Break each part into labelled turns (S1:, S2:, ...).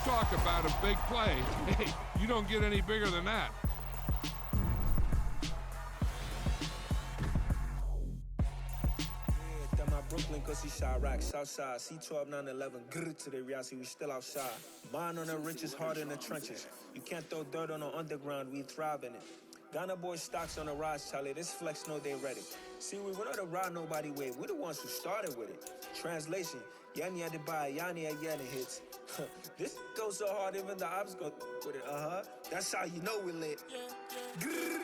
S1: talk about a big play. Hey, you don't get any bigger than that.
S2: Brooklyn, cause he shot rock, Southside, C12, 911, grrr to the reality, we still outside. Mine on the richest, heart in the trenches. You can't throw dirt on the underground, we thrive in it. Ghana boys stocks on the rise, Charlie, this flex know they ready. See, we were not to ride nobody with, we're the ones who started with it. Translation, Yanni had to buy, Yanni had Yanni hits. This goes so hard, even the ops go with it, That's how you know we lit. Grrr,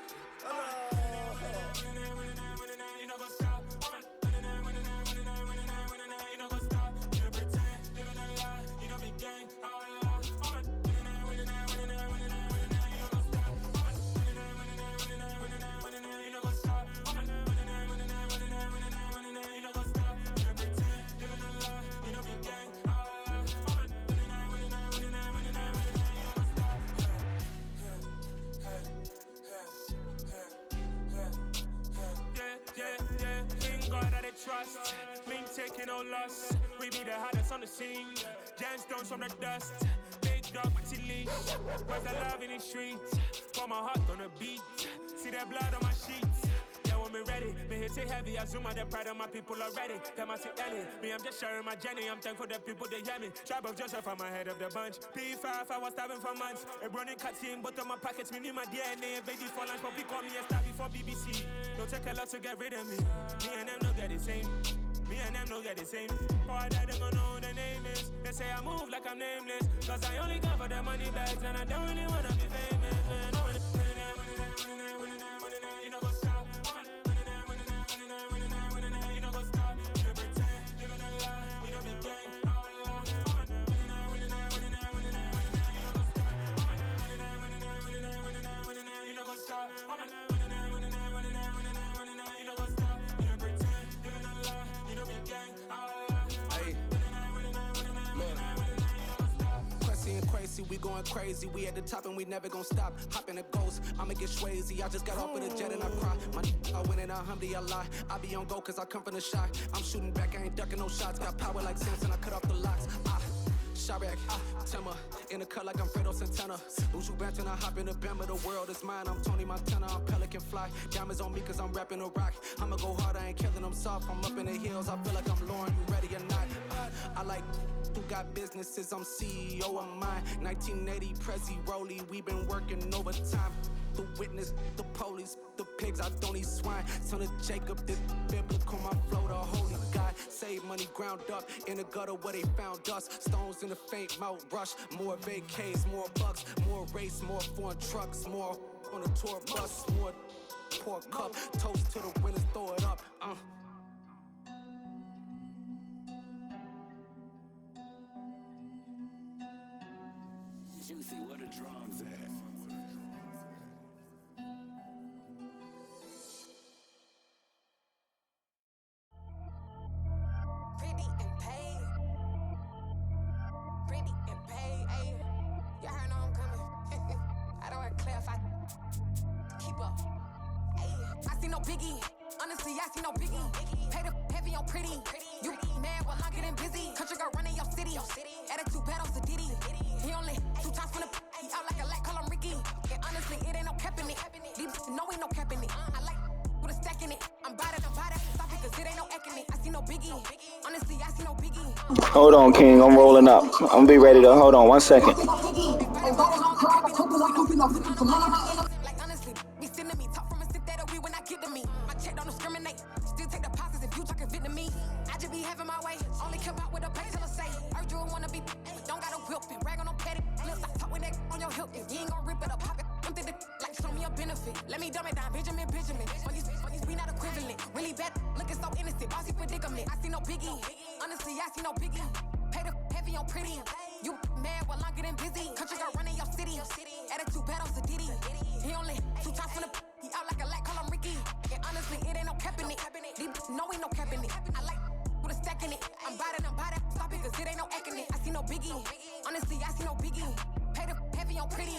S3: Trust, mean taking no loss. We be the hottest on the scene. Gemstones from the dust. Big dog with your leash. Where's the love in the streets? Pour my heart on the beat. See that blood on my sheets. Yeah, when me ready, me hit it heavy. I zoom out the pride of my people already. Them I see Ellie. Me, I'm just sharing my journey. I'm thankful that people they hear me. Tribe of Joseph, I'm ahead of the bunch. P5, I was starving for months. A running cutscene, but on my pockets, me need my DNA. Baby for lunch, but we call me a star before BBC. Don't take a lot to get rid of me. Me and them don't get the same. Me and them don't get the same. Boy, that they gon' know who the name is. They say I move like I'm nameless. Cause I only come for the money bags and I don't really wanna be famous. You know go stop. You know go stop. You pretend, living a lie. We don't be gang. You know go stop.
S4: We going crazy, we at the top and we never gon' stop. Hop in a ghost, I'ma get swayzy. I just got off of the jet and I cry. My I win in a Humvee, I lie. I be on go cause I come from the shot. I'm shooting back, I ain't ducking no shots. Got power like Samson, I cut off the locks. Chirac, Timmer, in the cut like I'm Fredo Santana. Uju Banton, I hop in the Bama, the world is mine. I'm Tony Montana, I'm Pelican Fly. Diamonds on me cause I'm rapping a rock. I'ma go hard, I ain't killing them soft. I'm up in the hills, I feel like I'm Lauren, you ready or not? I like who got businesses, I'm CEO of mine. 1980 Prezi Rolly, we been working overtime. The witness, the police, the pigs, I don't eat swine. Son of Jacob, this biblical, my flow, the holy God. Save money ground up in the gutter where they found us. Stones in the faint Mount Rush. More vacays, more bucks, more race, more foreign trucks, more on the tour bus, more pour cup. Toast to the winners, throw it up.
S5: Juicy, where the drums at?
S6: Pretty and paid. Pretty and paid, ayy. Y'all heard I'm coming. I don't clear if I keep up. Ayy, I see no biggie. Honestly, I see no biggie. Pay the heavy on pretty. You mad while I'm getting busy. Country girl running your city. Attitude bad on Diddy. He only 2 times from the out like a lack, call him Ricky. And honestly, it ain't no cap in it. These no ain't no cap in it. I like with a stack in it. I'm bad at stop it cause it ain't no acting it. I see no biggie. Honestly, I see no biggie.
S7: Hold on, King. I'm rolling up. I'm gonna be ready to hold on 1 second.
S6: Like honestly, be sending me talk from a sit that we when I get to me. My check don't discriminate. Still take deposits if you talking Vietnamese. I just be having my way. Only come out with a pay till I say. Heard you wanna be, don't got a whip and brag on no petty. Let's stop talk with that on your hip. If you ain't gon' rip it up, pop it. I'm thinking like show me a benefit. Let me dumb it down, Benjamin. Funnies we not equivalent. Really bad, looking so innocent. Bossy predicament. I see no biggie. Honestly, I see no biggie. Pay the heavy on pretty. You mad while I'm getting busy. Country girl running your city. Attitude bad on Diddy. He only 2 times from the he out like a lack, call him Ricky. And honestly, it ain't no cap in it. These no ain't no cap in it. I like with a stack in it. I'm bad at stop it cause it ain't no acting it. I see no biggie. Honestly, I see no biggie. Pay the heavy on pretty.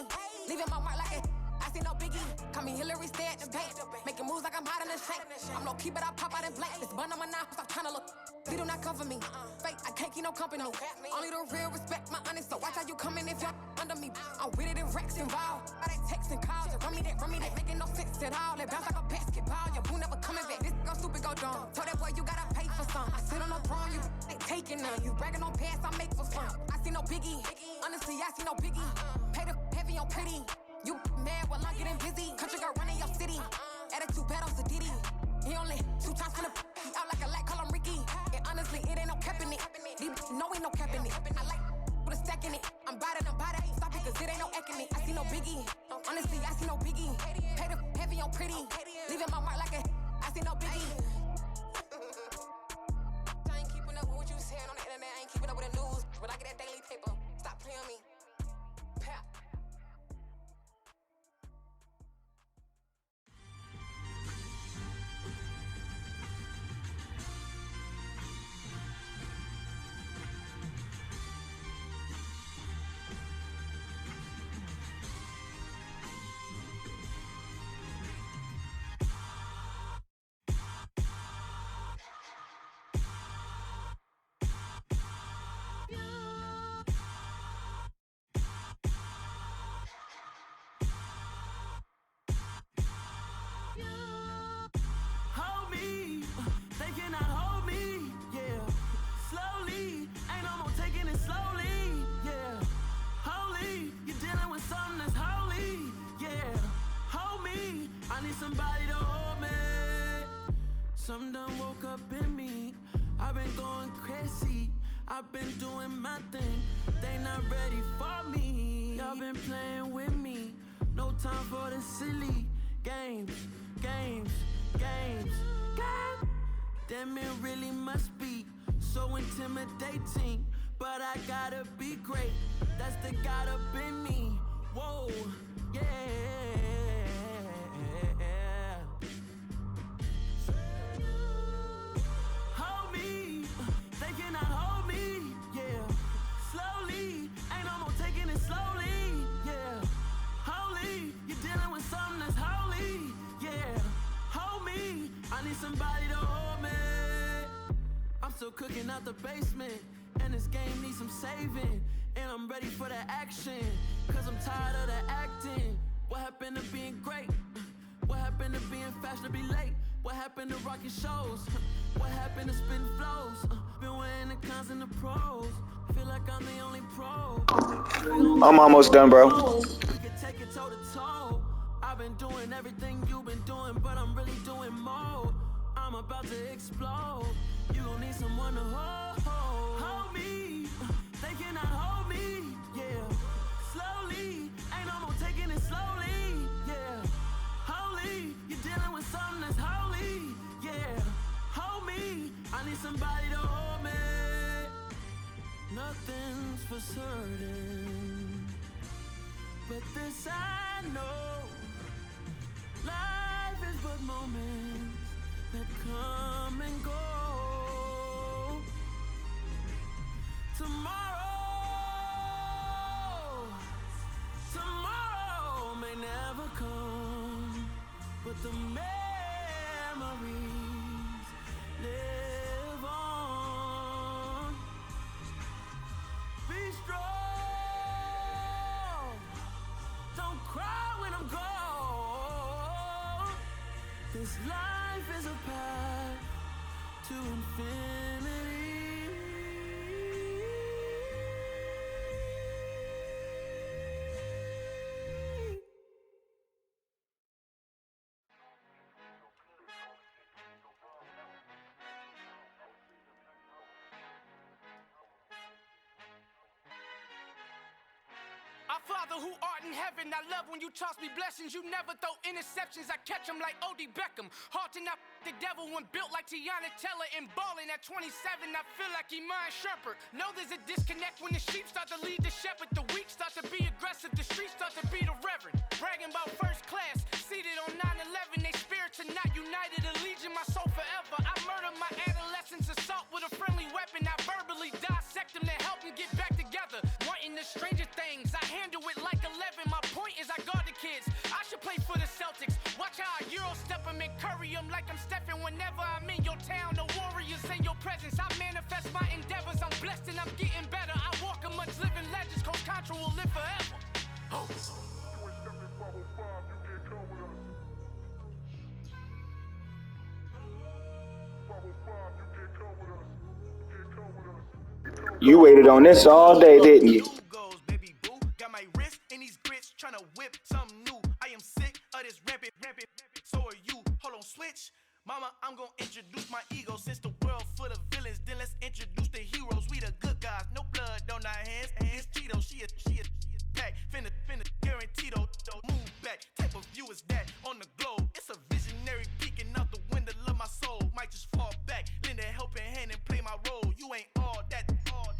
S6: Leaving my mark like it. I see no biggie. Call me Hillary, stay at the bank. Making moves like I'm hot in the shank. I'm low key, but I pop out in blank. This bun on my knife, stop trying to look. He do not cover me. Fake, I can't keep no company. Only the real respect my honest. So watch how you coming if y'all under me. I'm with it in Rex involved. All that text and calls. Run me that, making no sense at all. They bounce like a basketball. Your boo never coming back. This go stupid, go dumb. Told that boy you gotta pay for some. I sit on no throne, you ain't taking none. You bragging on past, I make for fun. I see no biggie. Honestly, I see no biggie. Pay the heavy on pretty. You mad while I'm getting busy. Country girl running your city. Attitude bad on Sadiddy. He only 2 times from the he out like a light, call him Ricky. And honestly, it ain't no cap in it. These no ain't no cap in it. I like with a stack in it. I'm bad at stop it, cause it ain't no acting it. I see no biggie. Honestly, I see no biggie. Pay the heavy on pretty. Leaving my mark like I see no biggie. I ain't keeping up with what you saying on the internet. I ain't keeping up with the news. When I get that daily paper, stop playing me. Pap.
S8: Hold me, they cannot hold me, yeah. Slowly, ain't no more taking it slowly, yeah. Holy, you're dealing with something that's holy, yeah. Hold me, I need somebody to hold me. Something done woke up in me. I've been going crazy, I've been doing my thing. They not ready for me. Y'all been playing with me. No time for the silly games. Damn, it really must be so intimidating. But I gotta be great. That's the God up in me. Whoa, yeah. Hold me, they cannot hold me, yeah. Slowly, ain't no more taking it slowly, yeah. Holy, you're dealing with something that's holy, yeah. Hold me, I need somebody to hold me. I'm still cooking out the basement, and this game needs some saving. And I'm ready for the action, cause I'm tired of the acting. What happened to being great? What happened to being fashionably late? What happened to rocking shows? What happened to spitting flows? Been wearing the cons and the pros. Feel like I'm the only pro.
S7: I'm almost done, bro.
S8: We can take it toe to toe. I've been doing everything you've been doing, but I'm really doing more. I'm about to explode. You gon' need someone to hold me. They cannot hold me, yeah. Slowly, ain't no more taking it slowly, yeah. Holy, you're dealing with something that's holy, yeah. Hold me, I need somebody to hold me. Nothing's for certain, but this I know. Life is but moments that come and go. Tomorrow may never come, but the memories live on. Be strong, don't cry when I'm gone. This life is a path to infinity.
S9: Our Father who art in heaven, I love when you toss me blessings. You never throw interceptions, I catch them like O.D. Beckham. Hard to not the devil when built like Tiana Taylor. And balling at 27, I feel like Iman Shumpert. Know there's a disconnect when the sheep start to lead the shepherd. The weak start to be aggressive, the streets start to be the reverend. Bragging about first class, seated on 9/11. They spirits are not united, a legion, my soul forever. I murder my adolescence, assault with a friendly weapon. I verbally dissect them to help them get back together. Wanting the stranger things, I handle it like 11. My point is I guard the kids. I should play for the Celtics. Watch how I Euro step him and curry him like I'm Stephen. Whenever I'm in your town, the warriors in your presence. I manifest my endeavors. I'm blessed and I'm getting better. I walk amongst living legends. Coach Contra will live forever. Oh.
S7: You waited on this all day, didn't you?
S8: Goes, baby boo. Got my wrist in these grits, tryna whip something new. I am sick of this rampant. So are you. Hold on, switch. Mama, I'm gonna introduce my ego. Since the world full of villains, then let's introduce the heroes. We the good guys, no blood on our hands. It's Cheeto, she a pack. Finna, guaranteed, don't move back. Type of view is that on the globe? It's a visionary peeking out the window of my soul. Might just fall back, lend a helping hand and play my role. You ain't all that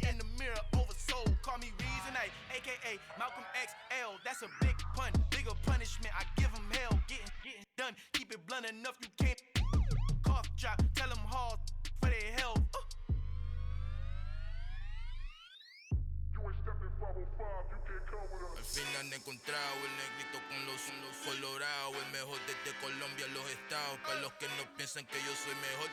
S8: in the mirror oversold. Call me Reason A, aka Malcolm XL. That's a big pun, bigger punishment. I give him hell, getting done. Keep it blunt enough, you can't cough drop. Tell them hard for their health.
S10: Al final he encontrado el negrito con los colorados, el mejor desde Colombia a los estados. Para los que no piensan que yo soy mejor,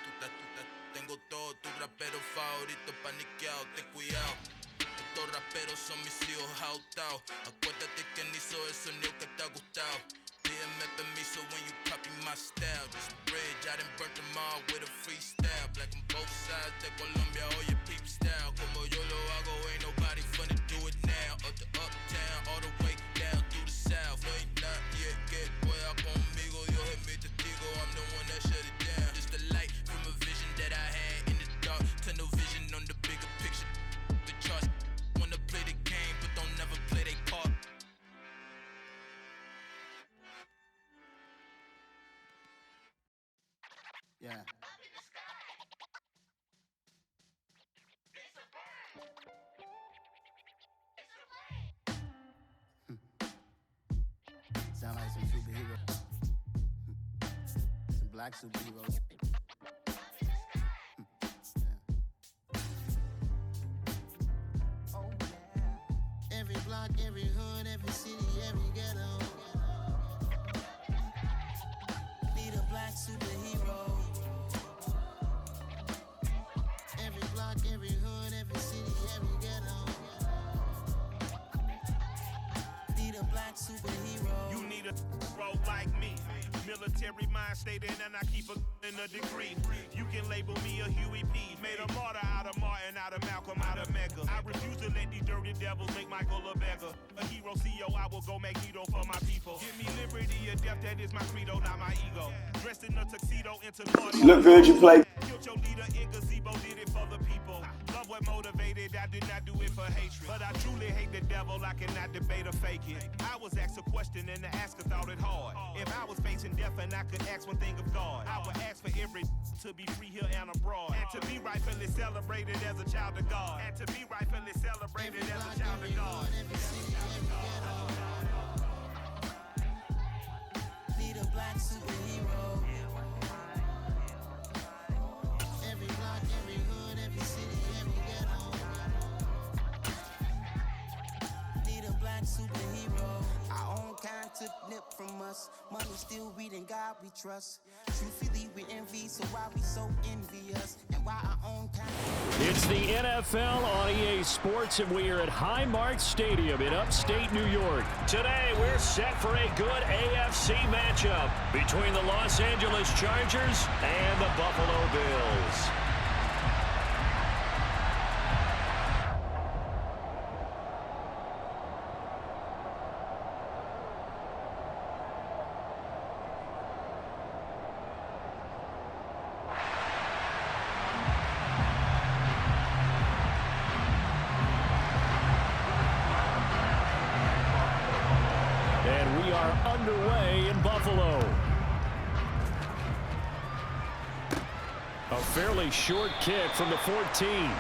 S10: tengo todo, tus raperos favoritos paniqueados, ten cuidado. Estos raperos son mis hijos jautados. Acuérdate quién hizo el sonido que te ha gustado. Pídeme permiso when you copy my style. This bridge, I done burnt them all with a freestyle. Black on both sides de Colombia, oye peep style. Como yo lo hago, ain't nobody finna do it now. Up to uptown, all the way down through the south. Ain't not yet, que pueda conmigo. Dios es mi testigo, I'm the one that shut it down. Just a light from a vision that I had in the dark. Tunnel vision on the bigger picture. The charts wanna play the game, but don't never play their part.
S8: Yeah. Sound like some superheroes. Some black superheroes. Oh, yeah. Every block, every hood, every city, every ghetto. Need a black superhero. Every block, every hood, every city, every ghetto. Need a black superhero.
S3: You need a bro like me. Military mind stated, and I keep in a degree. You can label me a Huey P. Made a martyr out of Martin, out of Malcolm, out of Mega. I refuse to let these dirty devils make Michael a beggar. A hero CEO, I will go Magneto for my people. Give me liberty or death, that is my credo, not my ego. Dressed in a tuxedo, into party.
S7: Look good, you play.
S3: Killed your leader in gazebo, did it for the people. Love what motivated, I did not do it for hatred. But I truly hate the devil, I cannot debate or fake it. I was asked a question and the asker thought it hard. If I was facing death and I could ask one thing of God, I would ask for every to be free here and abroad. And to be rightfully celebrated as a child of God. And to be rightfully celebrated as a child of God.
S8: Need a black superhero. Every block, every hood, every city, every ghetto. Need a black superhero. Our own kind took nip from us. Money still reading God we trust. Truthfully we envy, so why we so envious? And why our own kind.
S11: It's the NFL on EA Sports, and we are at Highmark Stadium in upstate New York. Today, we're set for a good AFC matchup between the Los Angeles Chargers and the Buffalo Bills. And we are underway in Buffalo. A fairly short kick from the 14.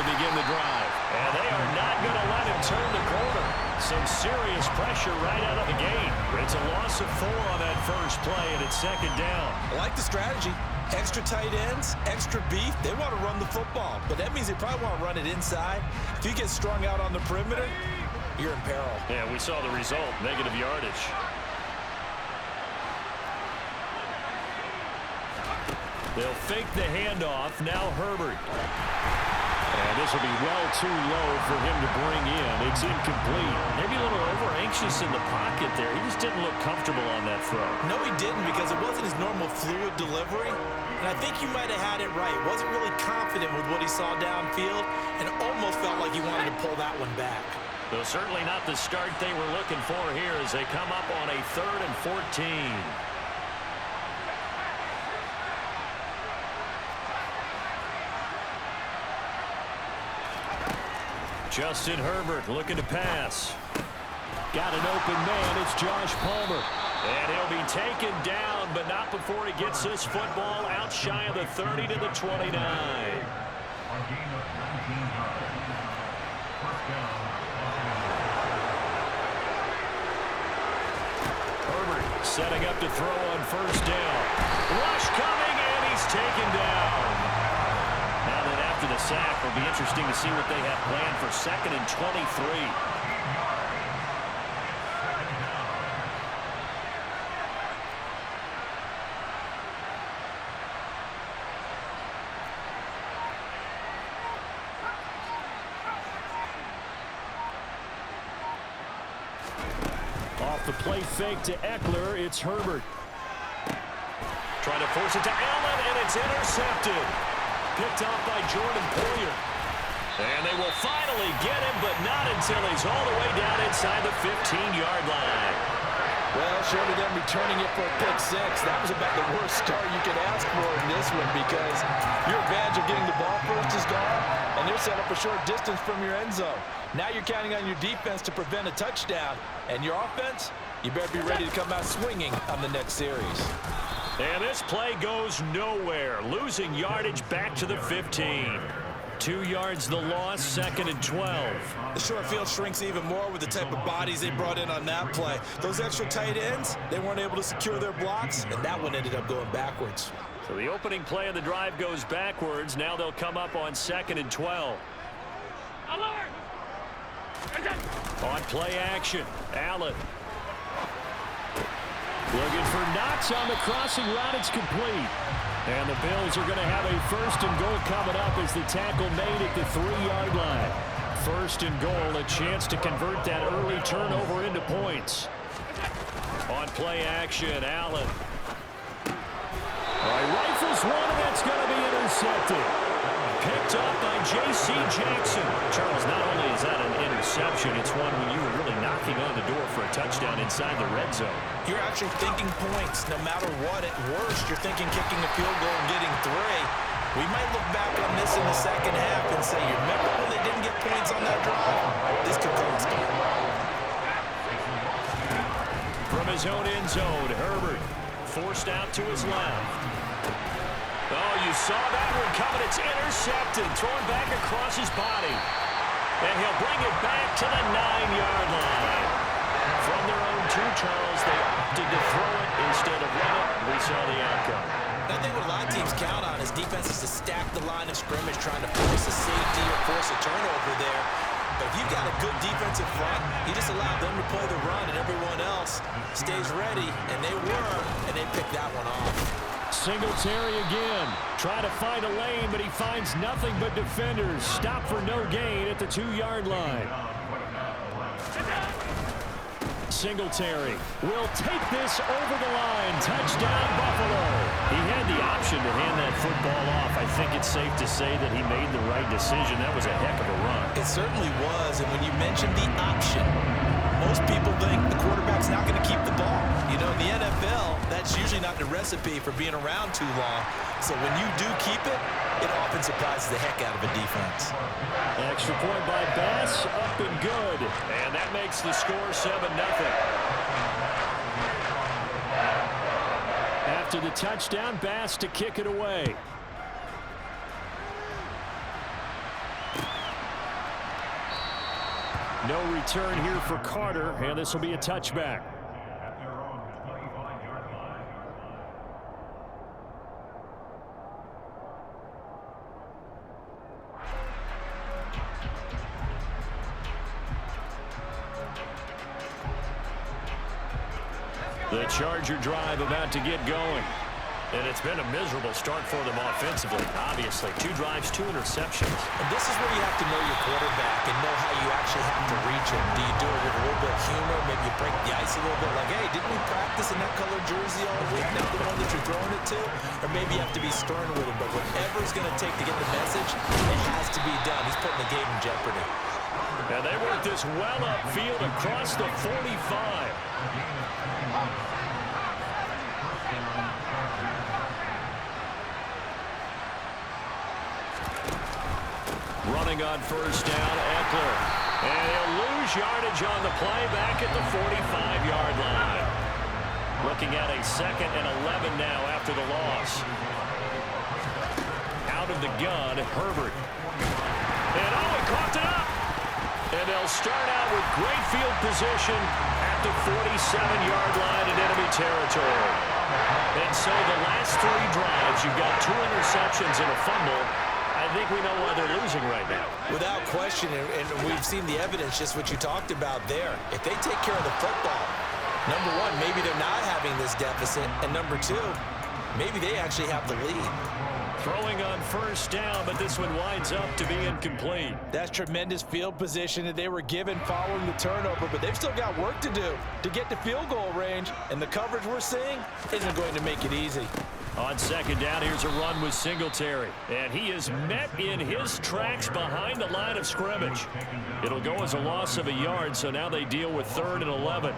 S11: begin the drive. And they are not going to let him turn the corner. Some serious pressure right out of the gate. It's a loss of 4 on that first play, and it's second down.
S12: I like the strategy. Extra tight ends, extra beef. They want to run the football, but that means they probably want to run it inside. If you get strung out on the perimeter, you're in peril.
S11: Yeah, we saw the result, negative yardage. They'll fake the handoff. Now Herbert. And this will be well too low for him to bring in. It's incomplete. Maybe a little over-anxious in the pocket there. He just didn't look comfortable on that throw.
S12: No, he didn't, because it wasn't his normal fluid delivery. And I think you might have had it right. Wasn't really confident with what he saw downfield and almost felt like he wanted to pull that one back.
S11: Though certainly not the start they were looking for here as they come up on a 3rd and 14. Justin Herbert looking to pass. Got an open man. It's Josh Palmer. And he'll be taken down, but not before he gets this football out shy of the 30 to the 29. Herbert setting up to throw on first down. Rush coming, and he's taken down. Now that after the sack, it'll be interesting to see what they have planned for 2nd and 23. Off the play fake to Eckler, it's Herbert. Trying to force it to Allen, and it's intercepted. Picked off by Jordan Poyer. And they will finally get him, but not until he's all the way down inside the 15-yard line.
S12: Well, short of them returning it for a pick 6, that was about the worst start you could ask for in this one, because your advantage of getting the ball first is gone, and they're set up a short distance from your end zone. Now you're counting on your defense to prevent a touchdown, and your offense, you better be ready to come out swinging on the next series.
S11: And this play goes nowhere, losing yardage back to the 15. 2 yards the loss, 2nd and 12.
S12: The short field shrinks even more with the type of bodies they brought in on that play. Those extra tight ends, they weren't able to secure their blocks, and that one ended up going backwards.
S11: So the opening play of the drive goes backwards. Now they'll come up on 2nd and 12. On play action, Allen. Looking for Knox on the crossing route. It's complete. And the Bills are going to have a 1st and goal coming up as the tackle made at the 3-yard line. 1st and goal, a chance to convert that early turnover into points. On play action, Allen. Rifles one, and that's going to be intercepted. Picked up by J.C. Jackson. Charles, not only is that an interception, it's one when you were really knocking on the door for a touchdown inside the red zone.
S12: You're actually thinking points. No matter what, at worst, you're thinking kicking a field goal and getting 3. We might look back on this in the second half and say, you remember when they didn't get points on that drive? This could cost them.
S11: From his own end zone, Herbert forced out to his left. Oh, you saw that one coming. It's intercepted, thrown back across his body. And he'll bring it back to the 9-yard line. From their own 2, Charles, they opted to throw it instead of run it. We saw the outcome.
S12: I think what a lot of teams count on is defenses to stack the line of scrimmage, trying to force a safety or force a turnover there. But if you've got a good defensive front, you just allow them to play the run, and everyone else stays ready. And they were, and they picked that one off.
S11: Singletary again. Try to find a lane, but he finds nothing but defenders. Stop for no gain at the 2-yard line. Singletary will take this over the line. Touchdown, Buffalo. He had the option to hand that football off. I think it's safe to say that he made the right decision. That was a heck of a run.
S12: It certainly was, and when you mentioned the option, most people think the quarterback's not going to keep the ball. You know, in the NFL, that's usually not the recipe for being around too long. So when you do keep it, it often surprises the heck out of a defense.
S11: Extra point by Bass, up and good. And that makes the score 7-0. After the touchdown, Bass to kick it away. No return here for Carter, and this will be a touchback. The Charger drive about to get going. And it's been a miserable start for them offensively, obviously. 2 drives, 2 interceptions.
S12: And this is where you have to know your quarterback and know how you actually have to reach him. Do you do it with a little bit of humor? Maybe you break the ice a little bit like, hey, didn't we practice in that color jersey all week? Not the one that you're throwing it to? Or maybe you have to be stern with him. But whatever it's going to take to get the message, it has to be done. He's putting the game in jeopardy.
S11: And they work this well upfield across the 45. Running on first down, Eckler. And he'll lose yardage on the play back at the 45-yard line. Looking at a 2nd and 11 now after the loss. Out of the gun, Herbert. And he coughed it up. And they'll start out with great field position at the 47-yard line in enemy territory. And so the last 3 drives, you've got 2 interceptions and a fumble. I think we know why they're losing right now.
S12: Without question, and we've seen the evidence, just what you talked about there. If they take care of the football, number 1, maybe they're not having this deficit, and number 2, maybe they actually have the lead.
S11: Throwing on first down, but this one winds up to be incomplete.
S12: That's tremendous field position that they were given following the turnover, but they've still got work to do to get to field goal range, and the coverage we're seeing isn't going to make it easy.
S11: On second down, here's a run with Singletary. And he is met in his tracks behind the line of scrimmage. It'll go as a loss of a yard, so now they deal with 3rd and 11.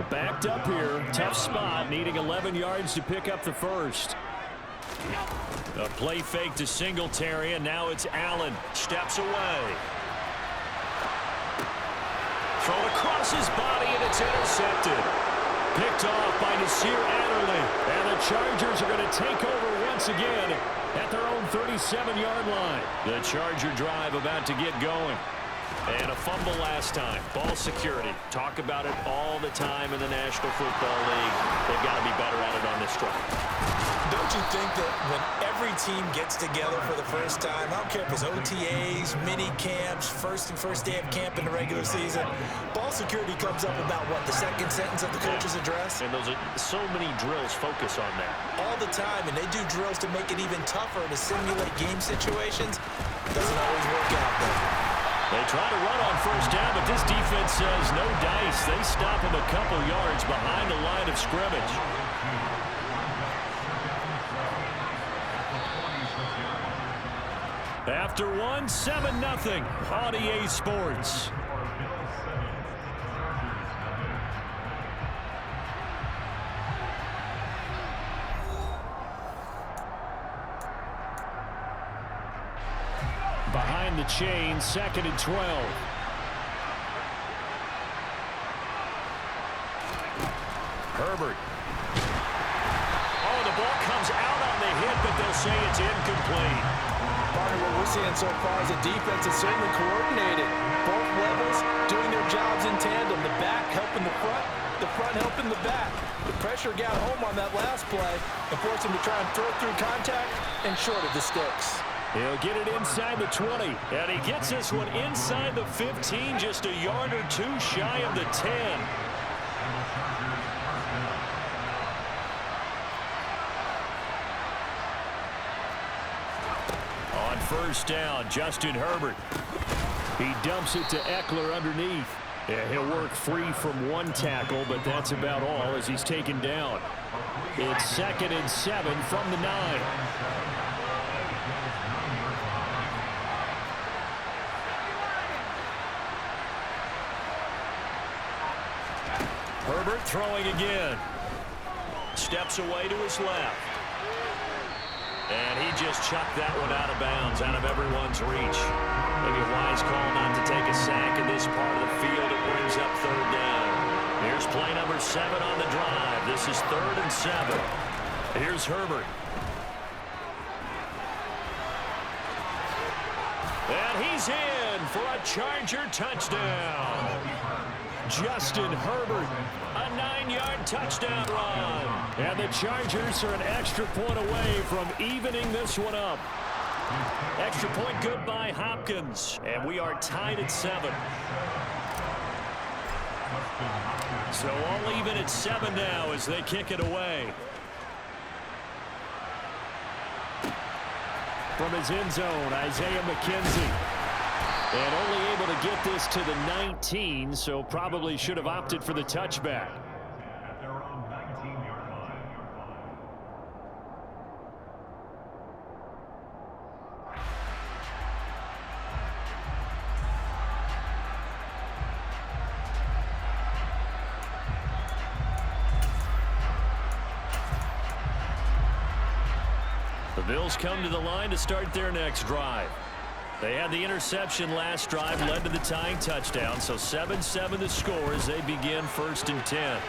S11: Backed up here, tough spot, needing 11 yards to pick up the first. A play fake to Singletary, and now it's Allen. Steps away. Thrown across his body, and it's intercepted. Picked off by Nasir Adderley. And the Chargers are going to take over once again at their own 37-yard line. The Charger drive about to get going. And a fumble last time. Ball security. Talk about it all the time in the National Football League. They've got to be better at it on this drive.
S12: Don't you think that when every team gets together for the first time, I don't care if it's OTAs, mini camps, first day of camp in the regular season, ball security comes up about, what, the 2nd sentence of the coach's address?
S11: And those are so many drills focus on that.
S12: All the time, and they do drills to make it even tougher to simulate game situations. Doesn't always work out, though.
S11: They try to run on first down, but this defense says no dice. They stop him a couple yards behind the line of scrimmage. After 1, 7-0 on EA Sports. Behind the chain, 2nd and 12. Herbert. Oh, the ball comes out on the hit, but they'll say it's incomplete.
S12: Partner, what we're seeing so far is a defense is certainly coordinated. Both levels doing their jobs in tandem. The back helping the front helping the back. The pressure got home on that last play and forced him to try and throw through contact and short of the sticks.
S11: He'll get it inside the 20, and he gets this one inside the 15, just a yard or 2 shy of the 10. On first down, Justin Herbert. He dumps it to Eckler underneath. Yeah, he'll work free from 1 tackle, but that's about all as he's taken down. It's 2nd and 7 from the 9. Herbert throwing again. Steps away to his left. And he just chucked that one out of bounds, out of everyone's reach. Maybe a wise call not to take a sack in this part of the field. It brings up 3rd down. Here's play number 7 on the drive. This is 3rd and 7. Here's Herbert. And he's in for a Charger touchdown. Justin Herbert, a 9-yard touchdown run. And the Chargers are an extra point away from evening this one up. Extra point good by Hopkins. And we are tied at 7. So all even at 7 now as they kick it away. From his end zone, Isaiah McKenzie. And only able to get this to the 19, so probably should have opted for the touchback. The Bills come to the line to start their next drive. They had the interception last drive, led to the tying touchdown, so 7-7 the score as they begin 1st and 10. And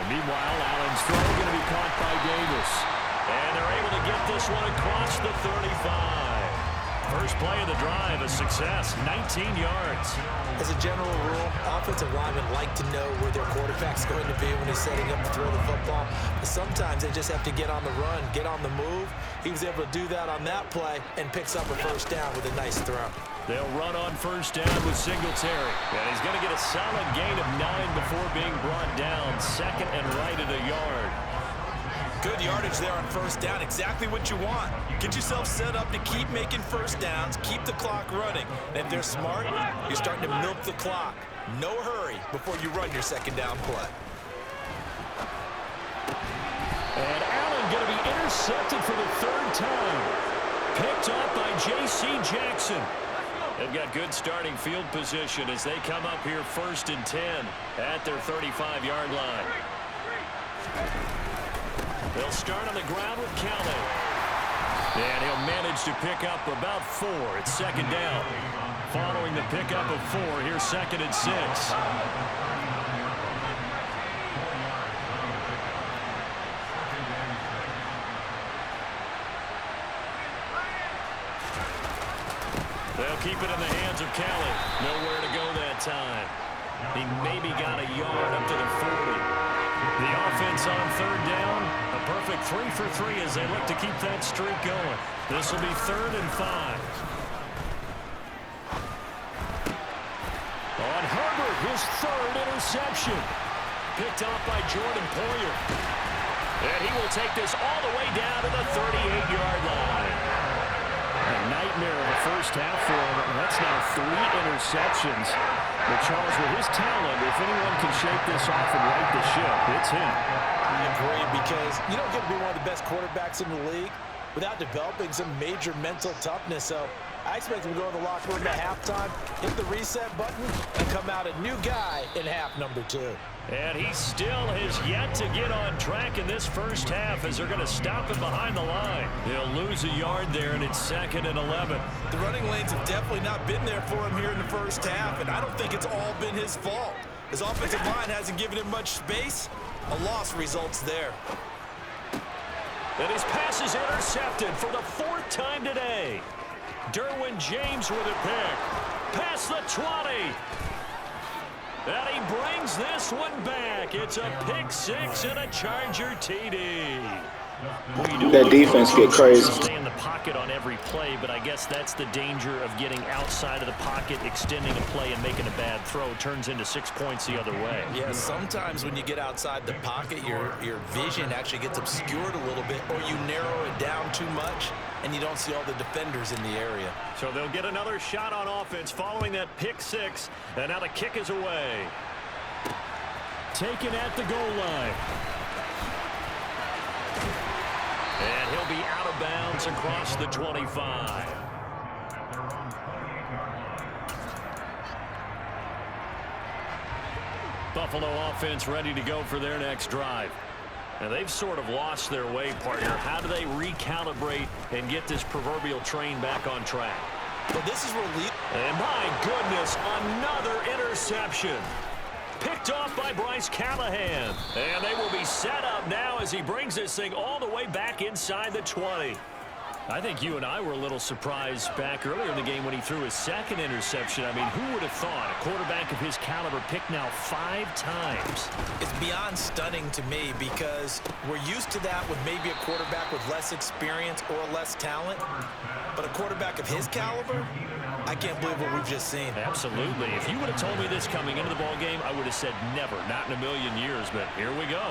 S11: meanwhile, Allen's throw going to be caught by Davis. And they're able to get this one across the 35. First play of the drive, a success, 19 yards.
S12: As a general rule, offensive linemen like to know where their quarterback's going to be when he's setting up to throw the football. But sometimes they just have to get on the run, get on the move. He was able to do that on that play and picks up a first down with a nice throw.
S11: They'll run on first down with Singletary. And he's going to get a solid gain of 9 before being brought down. Second and right at a yard.
S12: Good yardage there on first down. Exactly what you want. Get yourself set up to keep making first downs, keep the clock running. And if they're smart, you're starting to milk the clock. No hurry before you run your second down play.
S11: And Allen going to be intercepted for the 3rd time. Picked up by J.C. Jackson. They've got good starting field position as they come up here 1st and 10 at their 35-yard line. They'll start on the ground with Kelly. And he'll manage to pick up about 4. It's 2nd down. Following the pickup of 4, here's 2nd and 6. They'll keep it in the hands of Kelly. Nowhere to go that time. He maybe got a yard up to the 40. The offense on 3rd down, a perfect 3 for 3 as they look to keep that streak going. This will be 3rd and 5. On Herbert, his 3rd interception. Picked off by Jordan Poyer. And he will take this all the way down to the 38-yard line. A nightmare of a first half for him. That's now 3 interceptions. But Charles, with his talent, if anyone can shake this off and right the ship, it's him.
S12: I agree, because you don't get to be one of the best quarterbacks in the league without developing some major mental toughness. So I expect him to go in the locker room at halftime, hit the reset button, and come out a new guy in half number 2.
S11: And he still has yet to get on track in this first half as they're going to stop him behind the line. He'll lose a yard there, and it's 2nd and 11.
S12: The running lanes have definitely not been there for him here in the first half, and I don't think it's all been his fault. His offensive line hasn't given him much space. A loss results there.
S11: And his pass is intercepted for the 4th time today. Derwin James with a pick. Past the 20. And he brings this one back. It's a pick 6 and a Charger TD.
S7: That defense get crazy.
S11: Stay in the pocket on every play, but I guess that's the danger of getting outside of the pocket, extending a play, and making a bad throw. Turns into 6 points the other way.
S12: Yeah, sometimes when you get outside the pocket, your vision actually gets obscured a little bit, or you narrow it down too much, and you don't see all the defenders in the area.
S11: So they'll get another shot on offense following that pick 6, and now the kick is away. Taken at the goal line. And he'll be out of bounds across the 25. Buffalo offense ready to go for their next drive. Now they've sort of lost their way, partner. How do they recalibrate and get this proverbial train back on track?
S12: Well, this is relief.
S11: And my goodness, another interception. Picked off by Bryce Callahan. And they will be set up now as he brings this thing all the way back inside the 20. I think you and I were a little surprised back earlier in the game when he threw his second interception. I mean, who would have thought a quarterback of his caliber picked now 5 times?
S12: It's beyond stunning to me because we're used to that with maybe a quarterback with less experience or less talent. But a quarterback of his caliber, I can't believe what we've just seen.
S11: Absolutely. If you would have told me this coming into the ball game, I would have said never, not in a million years. But here we go.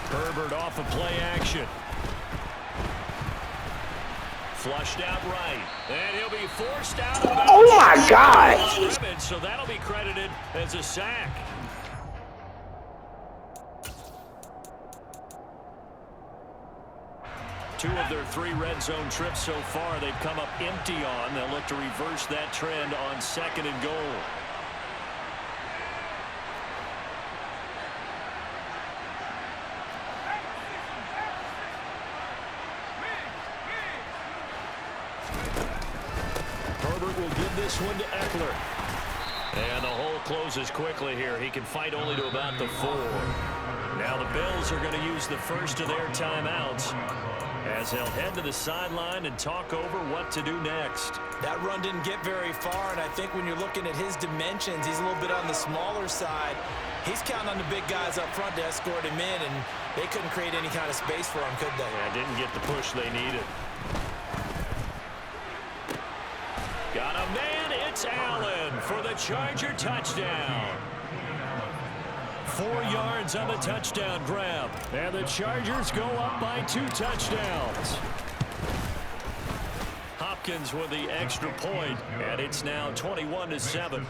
S11: Herbert off of play action. Flushed out right. And he'll be forced out of bounds.
S7: Oh, my God.
S11: So that'll be credited as a sack. Two of their 3 red zone trips so far, they've come up empty on. They'll look to reverse that trend on 2nd and goal. Herbert will give this one to Eckler. And the hole closes quickly here. He can fight only to about the 4. Now the Bills are going to use the first of their timeouts as they'll head to the sideline and talk over what to do next.
S12: That run didn't get very far, and I think when you're looking at his dimensions, he's a little bit on the smaller side. He's counting on the big guys up front to escort him in, and they couldn't create any kind of space for him, could they?
S11: Yeah, didn't get the push they needed. Got a man, it's Allen for the Charger touchdown. 4 yards on the touchdown grab. And the Chargers go up by 2 touchdowns. Hopkins with the extra point, and it's now 21-7.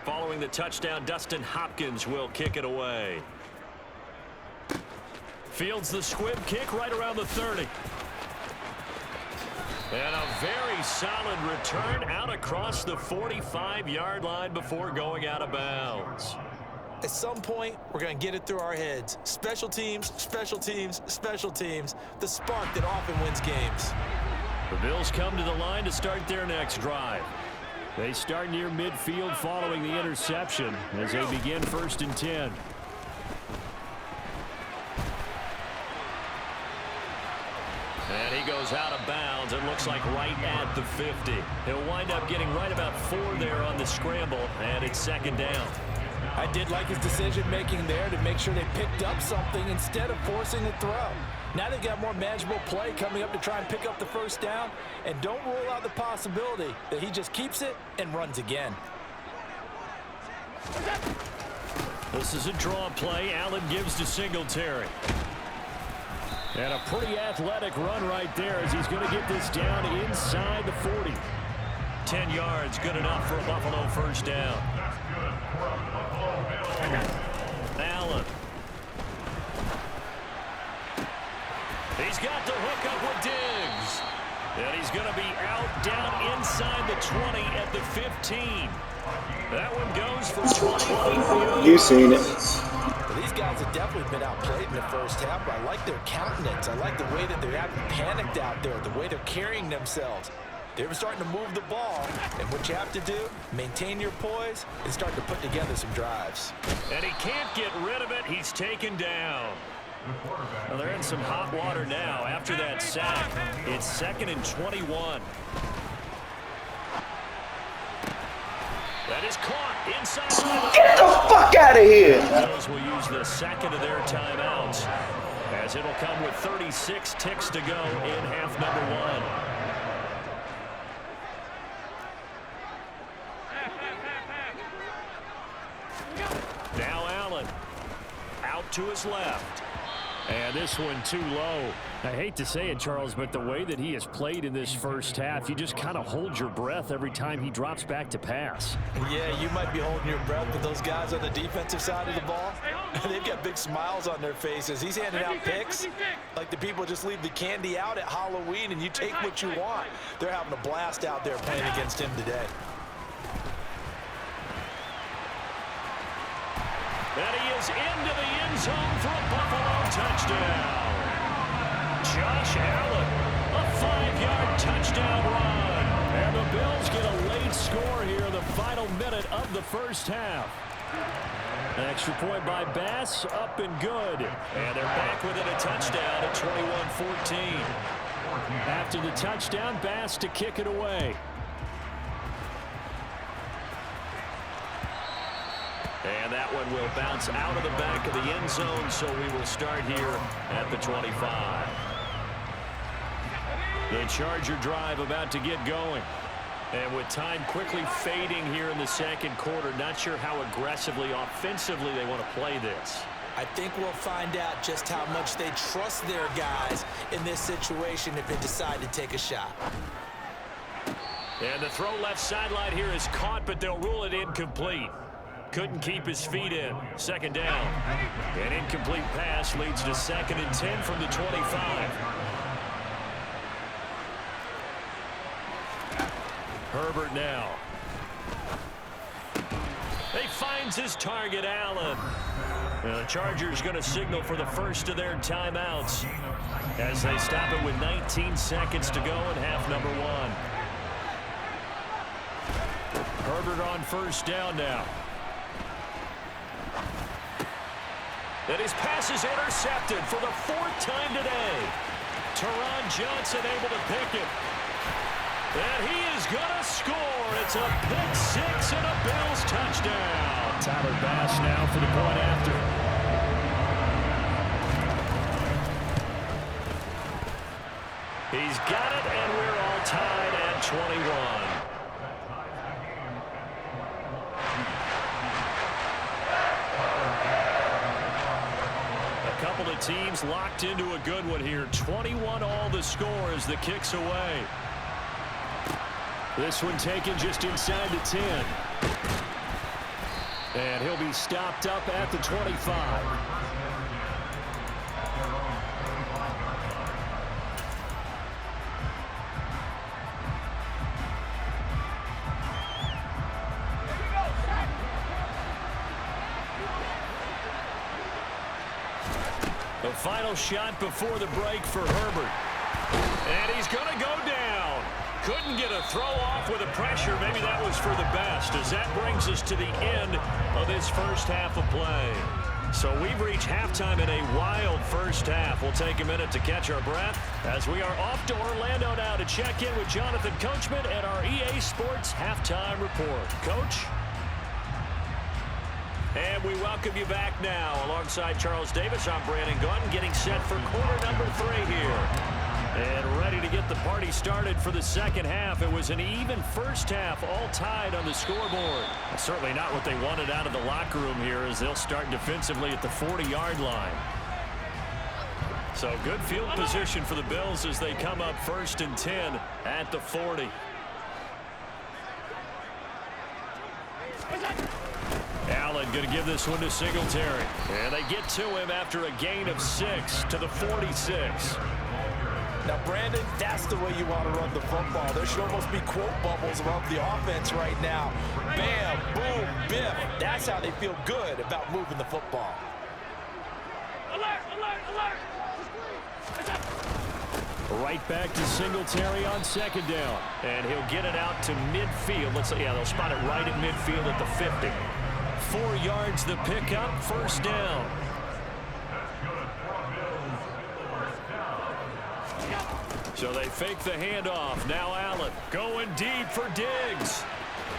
S11: Following the touchdown, Dustin Hopkins will kick it away. Fields the squib kick right around the 30. And a very solid return out across the 45-yard line before going out of bounds.
S12: At some point, we're going to get it through our heads. Special teams, special teams, special teams. The spark that often wins games.
S11: The Bills come to the line to start their next drive. They start near midfield following the interception as they begin 1st and 10. And he goes out of bounds. It looks like right at the 50. He'll wind up getting right about 4 there on the scramble, and it's 2nd down.
S12: I did like his decision-making there to make sure they picked up something instead of forcing the throw. Now they've got more manageable play coming up to try and pick up the 1st down, and don't rule out the possibility that he just keeps it and runs again.
S11: This is a draw play. Allen gives to Singletary. And a pretty athletic run right there as he's going to get this down inside the 40. 10 yards, good enough for a Buffalo 1st down. Allen. He's got the hook up with Diggs. And he's going to be out down inside the 20 at the 15. That one goes for 20.
S7: You've seen it.
S12: Well, these guys have definitely been outplayed in the 1st half, but I like their countenance. I like the way that they're having panicked out there, the way they're carrying themselves. They were starting to move the ball, and what you have to do, maintain your poise and start to put together some drives.
S11: And he can't get rid of it. He's taken down. Well, they're in some hot water now after that sack. It's 2nd and 21. That is caught inside.
S7: Get the fuck out of here.
S11: Those will use the 2nd of their timeouts as it'll come with 36 ticks to go in half number 1. Now Allen out to his left. And this one too low. I hate to say it, Charles, but the way that he has played in this 1st half, you just kind of hold your breath every time he drops back to pass.
S12: Yeah, you might be holding your breath, but those guys on the defensive side of the ball, they've got big smiles on their faces. He's handing out picks like the people just leave the candy out at Halloween and you take what you want. They're having a blast out there playing against him today.
S11: And he is into the end zone for a Buffalo touchdown. Josh Allen, a 5-yard touchdown run. And the Bills get a score here in the final minute of the first half. An extra point by Bass, up and good. And they're back within a touchdown at 21-14. After the touchdown, Bass to kick it away. And that one will bounce out of the back of the end zone, so we will start here at the 25. The Charger drive about to get going. And with time quickly fading here in the second quarter, not sure how aggressively, offensively they want to play this.
S12: I think we'll find out just how much they trust their guys in this situation if they decide to take a shot.
S11: And the throw left sideline here is caught, but they'll rule it incomplete. Couldn't keep his feet in. Second down. An incomplete pass leads to 2nd and 10 from the 25. Herbert now. He finds his target, Allen. And the Chargers going to signal for the first of their timeouts as they stop it with 19 seconds to go in half number 1. Herbert on first down now. And his pass is intercepted for the 4th time today. Teron Johnson able to pick it. And he is going to score. It's a pick 6 and a Bills touchdown. Tyler Bass now for the point after. He's got it, and we're all tied at 21. Couple of teams locked into a good one here. 21 all the score as the kick's away. This one taken just inside the 10. And he'll be stopped up at the 25. The final shot before the break for Herbert. And he's going to go down. Couldn't get a throw off with the pressure. Maybe that was for the best, as that brings us to the end of this first half of play. So we've reached halftime in a wild first half. We'll take a minute to catch our breath as we are off to Orlando now to check in with Jonathan Coachman and our EA Sports Halftime Report. Coach? And we welcome you back now. Alongside Charles Davis, I'm Brandon Gunn, getting set for quarter number 3 here. And ready to get the party started for the second half. It was an even first half, all tied on the scoreboard. Certainly not what they wanted out of the locker room here, as they'll start defensively at the 40-yard line. So good field position for the Bills as they come up 1st and 10 at the 40. Allen going to give this one to Singletary. And they get to him after a gain of 6 to the 46.
S12: Now, Brandon, that's the way you want to run the football. There should almost be quote bubbles around the offense right now. Bam, boom, biff. That's how they feel good about moving the football.
S8: Alert, alert, alert.
S11: Right back to Singletary on 2nd down. And he'll get it out to midfield. Let's say, yeah, they'll spot it right at midfield at the 50. 4 yards the pickup, 1st down. So they fake the handoff. Now Allen going deep for Diggs.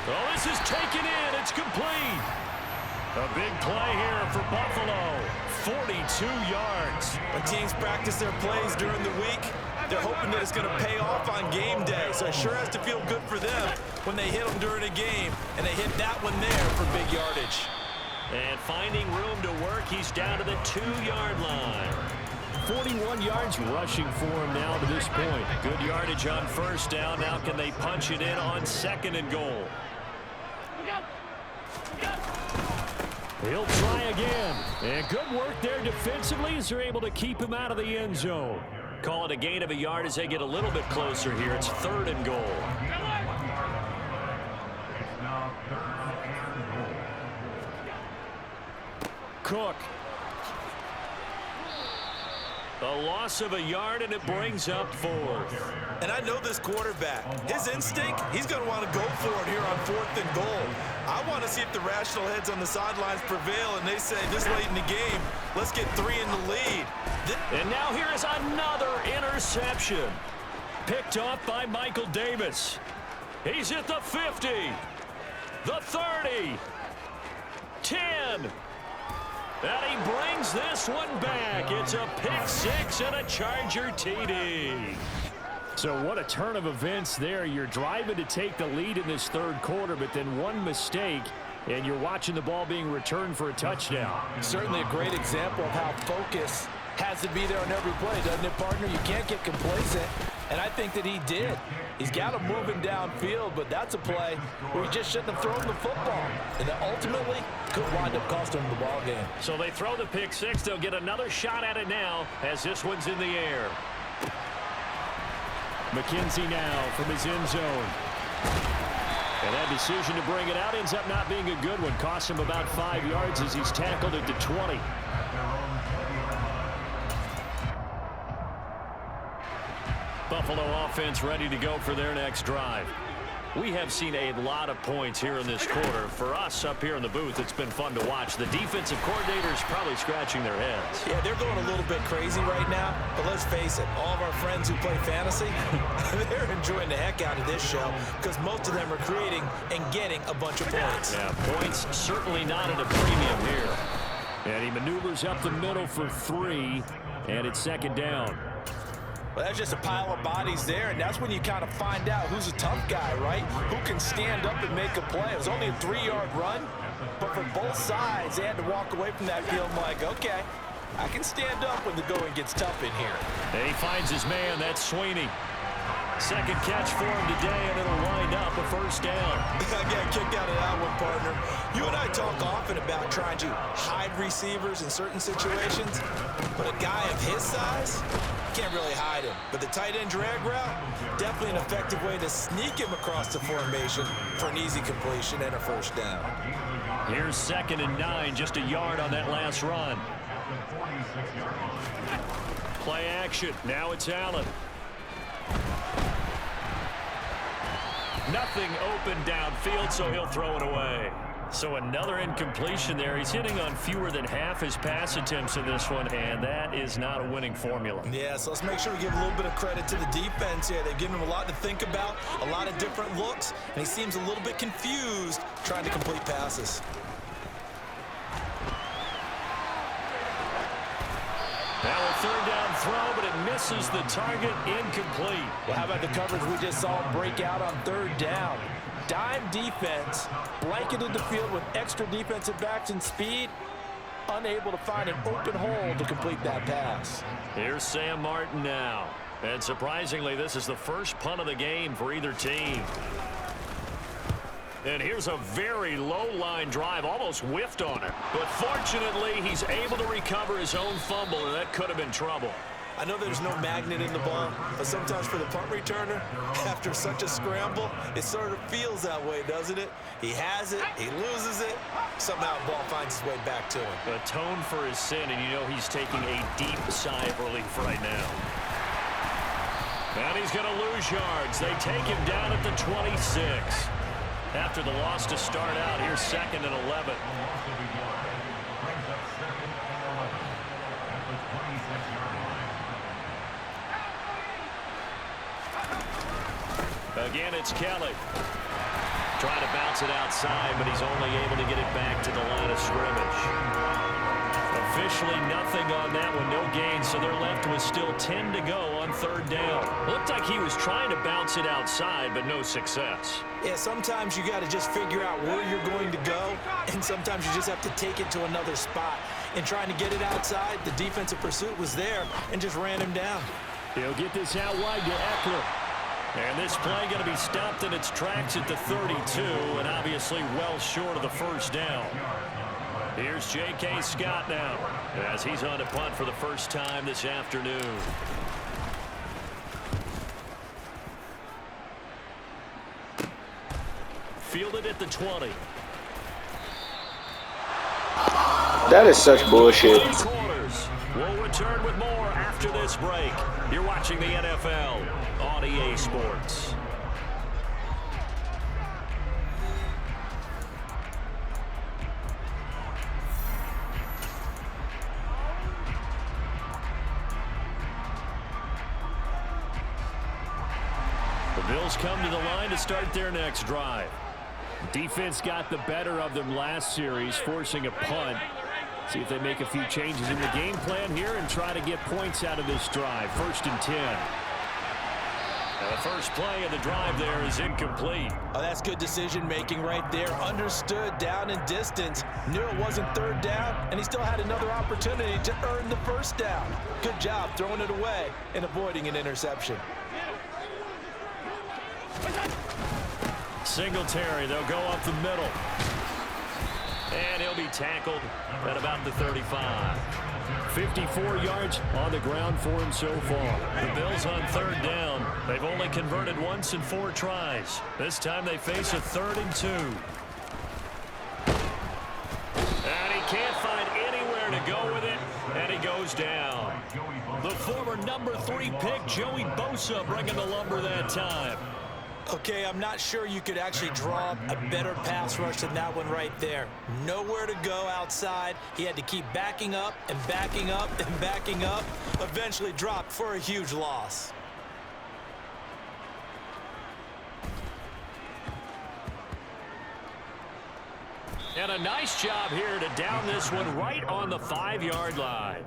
S11: Oh, this is taken in. It's complete. A big play here for Buffalo. 42 yards.
S12: When teams practice their plays during the week, they're hoping that it's going to pay off on game day. So it sure has to feel good for them when they hit them during a game. And they hit that one there for big yardage.
S11: And finding room to work, he's down to the 2-yard line. 41 yards rushing for him now to this point. Good yardage on 1st down. Now can they punch it in on 2nd and goal? He'll try again. And good work there defensively as they're able to keep him out of the end zone. Call it a gain of a yard as they get a little bit closer here. It's 3rd and goal. Cook. A loss of a yard, and it brings up 4th.
S12: And I know this quarterback. His instinct, he's going to want to go for it here on 4th and goal. I want to see if the rational heads on the sidelines prevail, and they say this late in the game, let's get 3 in the lead.
S11: And now here is another interception. Picked off by Michael Davis. He's at the 50, the 30, 10. And he brings this one back. It's a pick 6 and a Charger TD. So what a turn of events there. You're driving to take the lead in this 3rd quarter, but then one mistake, and you're watching the ball being returned for a touchdown.
S12: Certainly a great example of how focus has to be there on every play, doesn't it, partner? You can't get complacent, and I think that he did. He's got him moving downfield, but that's a play where he just shouldn't have thrown the football. And that ultimately could wind up costing him the ball game.
S11: So they throw the pick 6. They'll get another shot at it now as this one's in the air. McKenzie now from his end zone. And that decision to bring it out ends up not being a good one. Costs him about 5 yards as he's tackled at the 20. Buffalo offense ready to go for their next drive. We have seen a lot of points here in this quarter. For us up here in the booth, it's been fun to watch. The defensive coordinators probably scratching their heads.
S12: Yeah, they're going a little bit crazy right now. But let's face it, all of our friends who play fantasy, they're enjoying the heck out of this show because most of them are creating and getting a bunch of points.
S11: Yeah, points certainly not at a premium here. And he maneuvers up the middle for 3, and it's 2nd down.
S12: Well, that's just a pile of bodies there, and that's when you kind of find out who's a tough guy, right? Who can stand up and make a play. It was only a 3-yard run, but for both sides, they had to walk away from that field like, okay, I can stand up when the going gets tough in here.
S11: And he finds his man. That's Sweeney. 2nd catch for him today, and it'll wind up a 1st down.
S12: I got kicked out of that one, partner. You and I talk often about trying to hide receivers in certain situations, but a guy of his size, can't really hide him. But the tight end drag route, definitely an effective way to sneak him across the formation for an easy completion and a 1st down.
S11: Here's 2nd and 9, just a yard on that last run. Play action. Now it's Allen. Nothing open downfield, so he'll throw it away. So another incompletion there. He's hitting on fewer than half his pass attempts in this one, and that is not a winning formula.
S12: Yeah, so let's make sure we give a little bit of credit to the defense here. They've given him a lot to think about, a lot of different looks, and he seems a little bit confused trying to complete passes.
S11: Now a 3rd down throw, but it misses the target, incomplete.
S12: Well, how about the coverage we just saw him break out on 3rd down? Dime defense, blanketed the field with extra defensive backs and speed, unable to find an open hole to complete that pass.
S11: Here's Sam Martin now. And surprisingly, this is the first punt of the game for either team. And here's a very low-line drive, almost whiffed on it. But fortunately, he's able to recover his own fumble, and that could have been trouble.
S12: I know there's no magnet in the ball, but sometimes for the punt returner, after such a scramble, it sort of feels that way, doesn't it? He has it, he loses it, somehow the ball finds its way back to him.
S11: Atone for his sin, and you know he's taking a deep sigh of relief right now. And he's going to lose yards. They take him down at the 26. After the loss to start out, here's 2nd and 11. Again, it's Kelly. Trying to bounce it outside, but he's only able to get it back to the line of scrimmage. Officially nothing on that one, no gain, so they're left with still 10 to go on 3rd down. Looked like he was trying to bounce it outside, but no success.
S12: Yeah, sometimes you got to just figure out where you're going to go, and sometimes you just have to take it to another spot. And trying to get it outside, the defensive pursuit was there and just ran him down.
S11: He'll get this out wide to Eckler. And this play going to be stopped in its tracks at the 32, and obviously well short of the 1st down. Here's J.K. Scott now, as he's on to punt for the first time this afternoon. Fielded at the 20.
S7: That is such bullshit.
S11: We'll return with more after after this break. You're watching the NFL on EA Sports. The Bills come to the line to start their next drive. Defense got the better of them last series, forcing a punt. See if they make a few changes in the game plan here and try to get points out of this drive. 1st and 10. And the first play of the drive there is incomplete.
S12: Oh, that's good decision-making right there. Understood down and distance. Knew it wasn't 3rd down, and he still had another opportunity to earn the 1st down. Good job throwing it away and avoiding an interception.
S11: Singletary, they'll go up the middle. And he'll be tackled at about the 35. 54 yards on the ground for him so far. The Bills on 3rd down. They've only converted once in 4 tries. This time they face a 3rd and 2. And he can't find anywhere to go with it, and he goes down. The former number 3 pick, Joey Bosa, bringing the lumber that time.
S12: Okay, I'm not sure you could actually draw a better pass rush than that one right there. Nowhere to go outside. He had to keep backing up and backing up and backing up. Eventually dropped for a huge loss.
S11: And a nice job here to down this one right on the 5-yard line.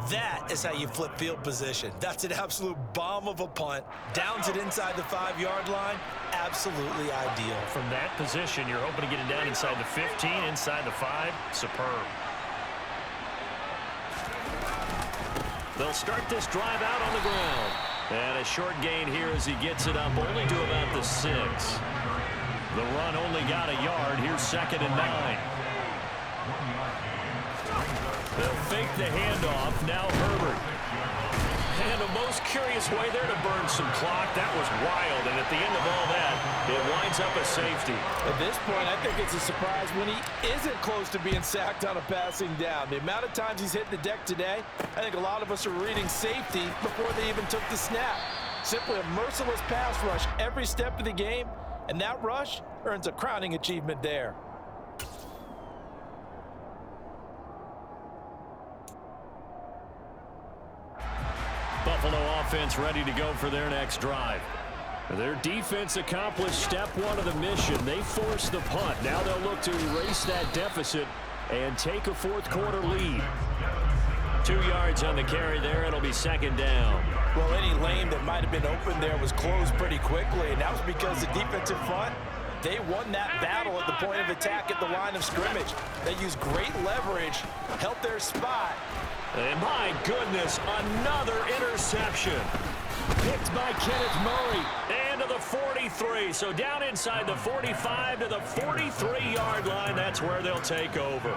S12: That is how you flip field position. That's an absolute bomb of a punt. Downs it inside the 5-yard line. Absolutely ideal.
S11: From that position, you're hoping to get it down inside the 15, inside the 5. Superb. They'll start this drive out on the ground. And a short gain here as he gets it up only to about the 6. The run only got a yard. Here's 2nd and 9. They'll fake the handoff. Now Herbert. And a most curious way there to burn some clock. That was wild. And at the end of all that, it winds up a safety.
S12: At this point, I think it's a surprise when he isn't close to being sacked on a passing down. The amount of times he's hit the deck today, I think a lot of us are reading safety before they even took the snap. Simply a merciless pass rush every step of the game, and that rush earns a crowning achievement there.
S11: Buffalo offense ready to go for their next drive. Their defense accomplished step 1 of the mission. They forced the punt. Now they'll look to erase that deficit and take a 4th quarter lead. 2 yards on the carry there. It'll be 2nd down.
S12: Well, any lane that might have been open there was closed pretty quickly, and that was because the defensive front, they won that battle at the point of attack at the line of scrimmage. They used great leverage, held their spot.
S11: And my goodness, another interception. Picked by Kenneth Murray. And to the 43. So down inside the 45 to the 43-yard line. That's where they'll take over.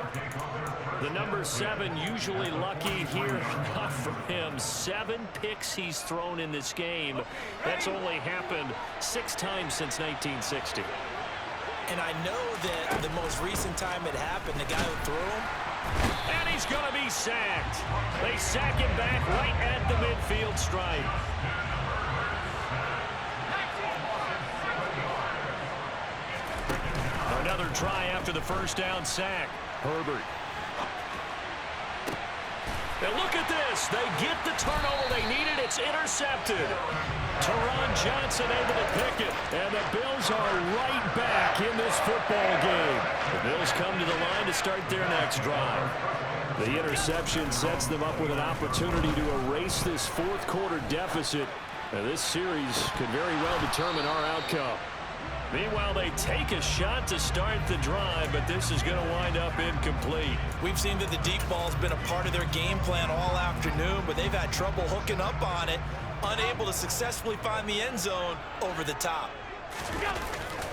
S11: The number 7 usually lucky here. Not for him. 7 picks he's thrown in this game. That's only happened 6 times since 1960.
S12: And I know that the most recent time it happened, the guy who threw him,
S11: and he's going to be sacked. They sack him back right at the midfield stripe. Another try after the 1st down sack. Herbert. Now look at this. They get the turnover they needed. It's intercepted. Teron Johnson able to pick it. And the Bills are right back in this football game. The Bills come to the line to start their next drive. The interception sets them up with an opportunity to erase this 4th quarter deficit. Now this series could very well determine our outcome. Meanwhile, they take a shot to start the drive, but this is going to wind up incomplete.
S12: We've seen that the deep ball's been a part of their game plan all afternoon, but they've had trouble hooking up on it, unable to successfully find the end zone over the top.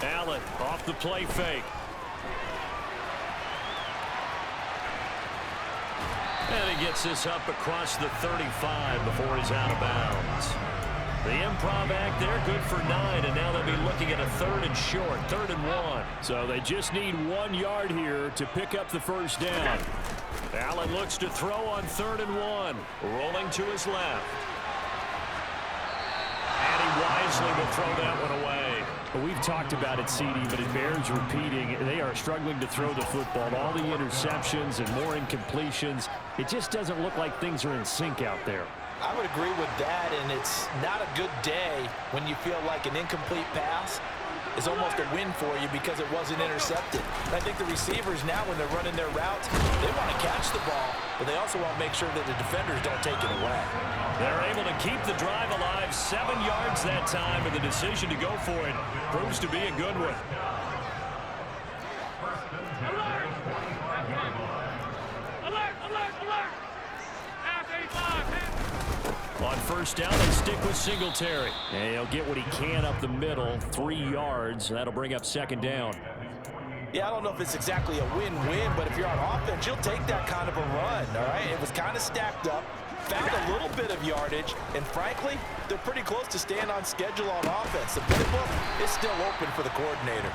S11: Allen off the play fake. And he gets this up across the 35 before he's out of bounds. The improv act there, good for 9, and now they'll be looking at a 3rd and short, 3rd and 1. So they just need 1 yard here to pick up the 1st down. Allen looks to throw on 3rd and 1. Rolling to his left. And he wisely will throw that one away.
S13: Well, we've talked about it, CD, but it bears repeating. They are struggling to throw the football. All the interceptions and more incompletions. It just doesn't look like things are in sync out there.
S12: I would agree with that, and it's not a good day when you feel like an incomplete pass is almost a win for you because it wasn't intercepted. And I think the receivers now, when they're running their routes, they want to catch the ball, but they also want to make sure that the defenders don't take it away.
S11: They're able to keep the drive alive, 7 yards that time, and the decision to go for it proves to be a good one. On 1st down, they stick with Singletary. And he'll get what he can up the middle, 3 yards. That'll bring up 2nd down.
S12: Yeah, I don't know if it's exactly a win-win, but if you're on offense, you'll take that kind of a run, all right? It was kind of stacked up, found a little bit of yardage, and frankly, they're pretty close to staying on schedule on offense. The playbook is still open for the coordinator.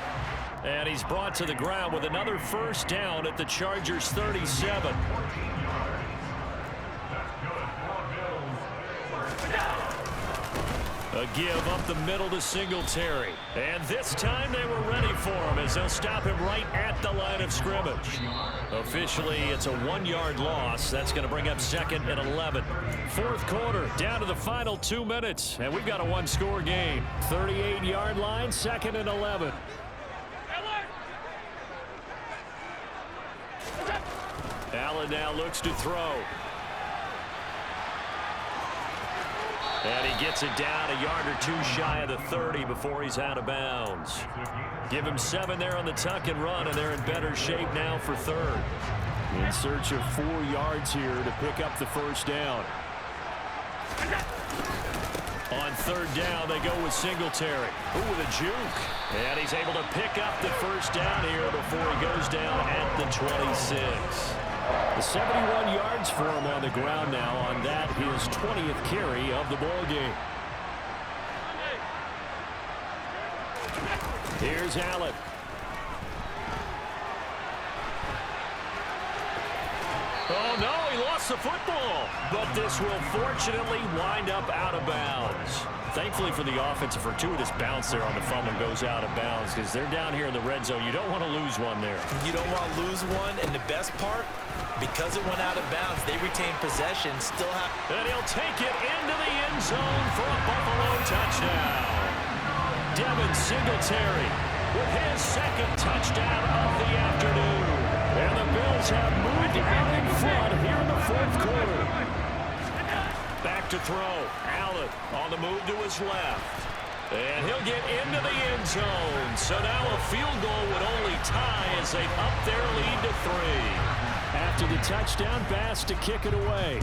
S11: And he's brought to the ground with another 1st down at the Chargers' 37. A give up the middle to Singletary. And this time they were ready for him as they'll stop him right at the line of scrimmage. Officially, it's a 1-yard loss. That's going to bring up 2nd and 11. 4th quarter, down to the final 2 minutes. And we've got a 1-score game. 38-yard line, 2nd and 11. Allen now looks to throw. And he gets it down a yard or 2 shy of the 30 before he's out of bounds. Give him 7 there on the tuck and run, and they're in better shape now for 3rd. In search of 4 yards here to pick up the 1st down. On 3rd down, they go with Singletary. Ooh, with a juke. And he's able to pick up the 1st down here before he goes down at the 26. The 71 yards for him on the ground now on that, his 20th carry of the ball game. Here's Allen. Oh, no, he lost the football. But this will fortunately wind up out of bounds. Thankfully for the offense, a fortuitous bounce there on the fumble goes out of bounds because they're down here in the red zone. You don't want to lose one there.
S12: You don't want to lose one, and the best part, because it went out of bounds, they retain possession, still have...
S11: And he'll take it into the end zone for a Buffalo touchdown. Devin Singletary with his 2nd touchdown of the afternoon. And the Bills have moved out in front here in the 4th quarter. Back to throw. Allen on the move to his left. And he'll get into the end zone. So now a field goal would only tie as they up their lead to 3.
S13: After the touchdown, Bass to kick it away.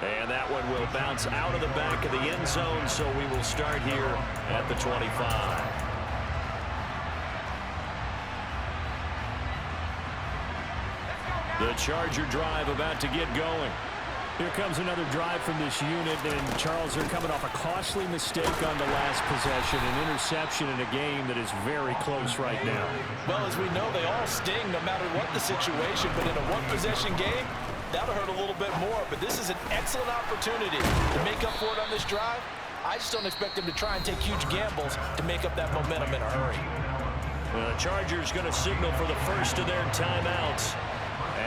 S11: And that one will bounce out of the back of the end zone, so we will start here at the 25. The Charger drive about to get going.
S13: Here comes another drive from this unit, and Charles, are coming off a costly mistake on the last possession, an interception in a game that is very close right now.
S12: Well, as we know, they all sting no matter what the situation, but in a one-possession game, that'll hurt a little bit more. But this is an excellent opportunity to make up for it on this drive. I just don't expect them to try and take huge gambles to make up that momentum in a hurry.
S11: The Chargers going to signal for the first of their timeouts,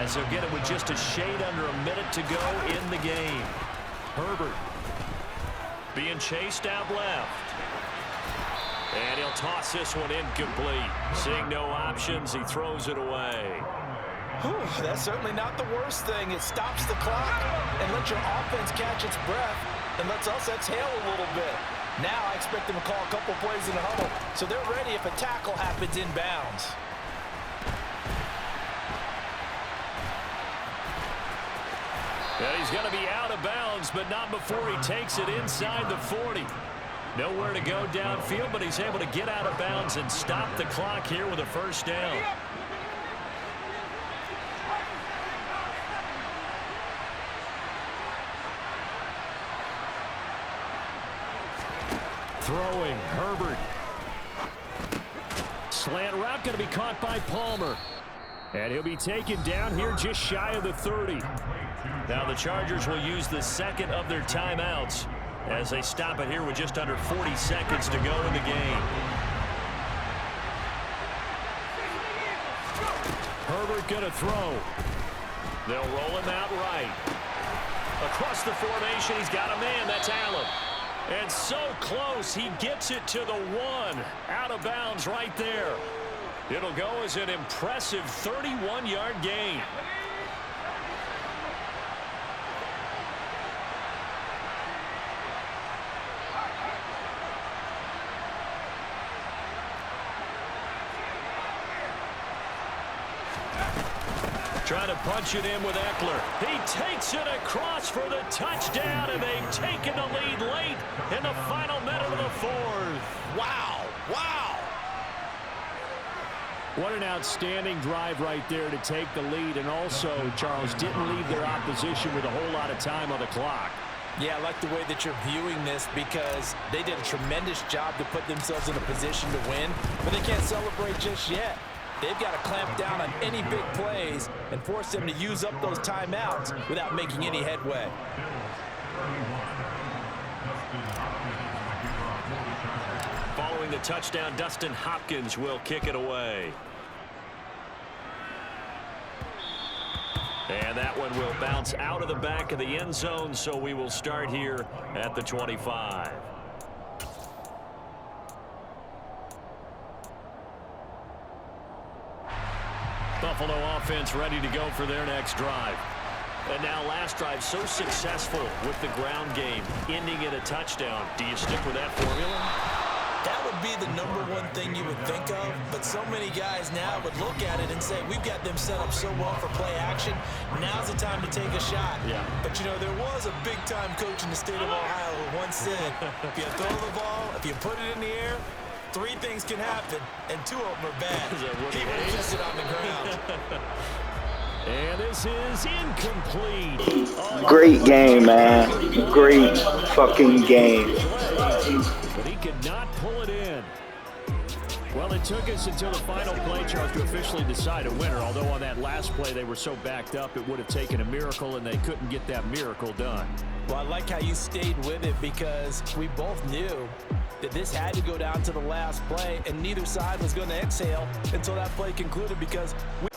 S11: as they'll get it with just a shade under a minute to go in the game. Herbert being chased out left. And he'll toss this one incomplete. Seeing no options, he throws it away.
S12: Whew, that's certainly not the worst thing. It stops the clock and lets your offense catch its breath and lets us exhale a little bit. Now I expect them to call a couple plays in the huddle, so they're ready if a tackle happens inbounds.
S11: Well, he's going to be out of bounds, but not before he takes it inside the 40. Nowhere to go downfield, but he's able to get out of bounds and stop the clock here with a first down. Throwing, Herbert.
S13: Slant route going to be caught by Palmer. And he'll be taken down here just shy of the 30. Now the Chargers will use the second of their timeouts as they stop it here with just under 40 seconds to go in the game. Herbert going to throw. They'll roll him out right. Across the formation, he's got a man. That's Allen. And so close, he gets it to the 1. Out of bounds right there. It'll go as an impressive 31-yard gain. Trying to punch it in with Eckler. He takes it across for the touchdown, and they've taken the lead late in the final minute of the 4th. Wow. Wow. What an outstanding drive right there to take the lead, and also, Charles, didn't leave their opposition with a whole lot of time on the clock.
S12: Yeah, I like the way that you're viewing this because they did a tremendous job to put themselves in a position to win, but they can't celebrate just yet. They've got to clamp down on any big plays and force them to use up those timeouts without making any headway.
S13: Following the touchdown, Dustin Hopkins will kick it away. And that one will bounce out of the back of the end zone, so we will start here at the 25. Buffalo offense ready to go for their next drive. And now last drive so successful with the ground game, ending in a touchdown. Do you stick with that formula?
S12: That would be the #1 thing you would think of, but so many guys now would look at it and say, we've got them set up so well for play action, now's the time to take a shot. Yeah. But, you know, there was a big-time coach in the state of Ohio who once said, if you throw the ball, if you put it in the air, 3 things can happen, and 2 of them are bad. He would have just it on the ground.
S13: And this is incomplete.
S7: Great game, man. Great fucking game.
S13: But he could not pull it in. Well, it took us until the final play, Charles, to officially decide a winner. Although on that last play they were so backed up, it would have taken a miracle, and they couldn't get that miracle done.
S12: Well, I like how you stayed with it because we both knew that this had to go down to the last play, and neither side was going to exhale until that play concluded because we